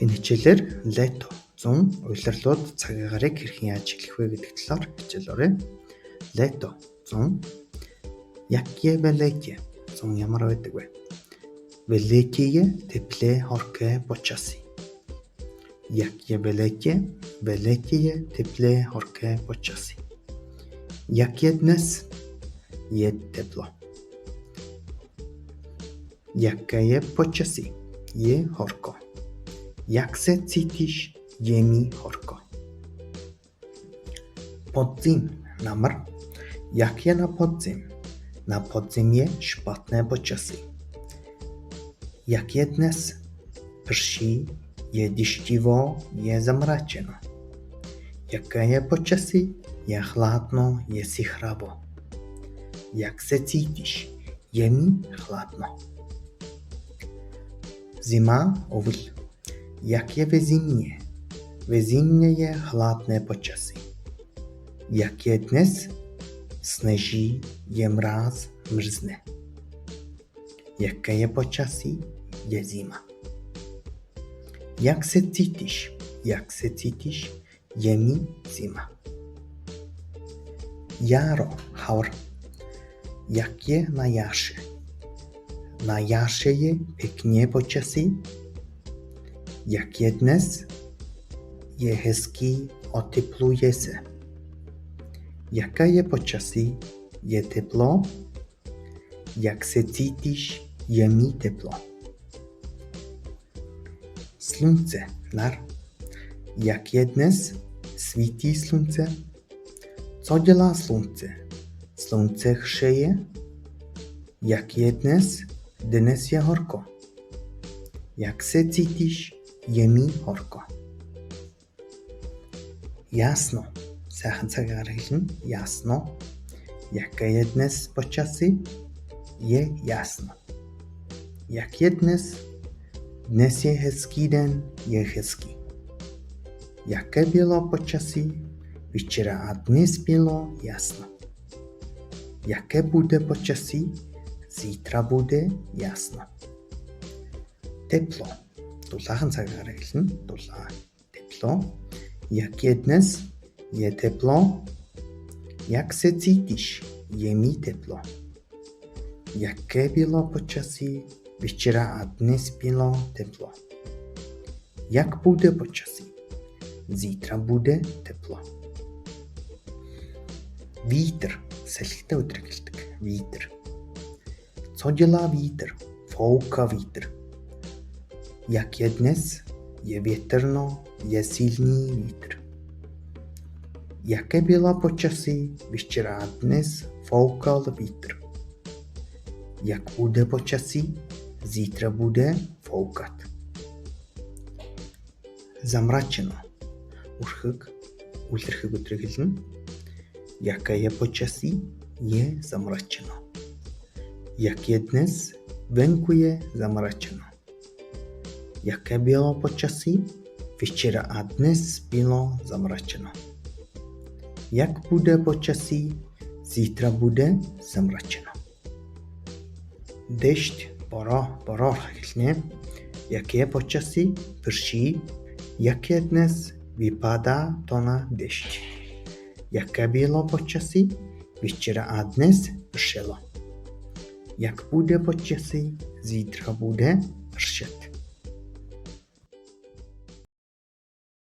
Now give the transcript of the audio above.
Энэ хичээлээр лето 100 улирлууд цагийн гарыг хэрхэн яаж эхлэх вэ гэдэг талаар хичээл оръё. Лето 100 Яке велике 100 ямар байдаг вэ? Великие тепле хорке почаси. Яке велике тепле хорке почаси. Яке днес е тепло. Якое почаси е хорко. Jak se cítíš, je mi horko. Podzim namr. Jak je na podzim? Na podzim je špatné počasí. Jak je dnes? Prší, je dyštivo, je zamračeno. Jaké je počasí? Je chladno, je si chrabo. Jak se cítíš? Je mi chladno. Zima ovl. Jak je ve zimě? Ve zimě je chladné počasí. Jak je dnes? Sneží, je mráz, mrzne. Jaké je počasí? Je zima. Jak se cítíš? Jak se cítíš? Je mi zima. Jaro, havr. Jak je na jaře? Na jaře je pěkně počasí. Jak je dnes? Je hezký, otepluje se. Jaké je počasí? Je teplo. Jak se cítíš? Je mi teplo. Slunce, nar. Jak je dnes? Svítí slunce. Co dělá slunce? Slunce hřeje. Jak je dnes? Dnes je horko. Jak se cítíš? Je mi horko. Jasno. Сайхан цагаар хэлнэ. Ясно. Яке je dnes počasí? Je jasno. Jak je dnes? Dnes je hezký den, je hezký. Jaké bylo počasí? Včera a dnes bylo jasno. Jaké bude počasí? Zítra bude jasno. Teplo. Дулаахан цагаар хэлнэ. Дулаа. Тепло. Jak je dnes? Je teplo. Jak se cítíš? Je mi teplo. Jaké bylo počasí? Včera a dnes bylo teplo. Jak bude počasí? Zítra bude teplo. Vítr. Салхитай өдрийг хэлдэг. Vítr. Co dělá vítr? Fouká vítr. Jak je dnes? Je větrno, je silný vítr. Jaké bylo počasí? Včera a dnes foukal vítr. Jak bude počasí? Zítra bude foukat. Zamračeno. Урхаг, үлэрхэг өдрийг хэлнэ. Яке je počasí? Je zamračeno. Jak je dnes? Venku je zamračeno. Jaké bylo počasí? Včera a dnes bylo zamračeno. Jak bude počasí? Zítra bude zamračeno. Дождь, бороо хэлнэ. Яке je počasí? Prší. Jak je dnes? Vypadá to na dešť. Jaké bylo počasí? Včera a dnes pršelo. Jak bude počasí? Zítra bude pršet.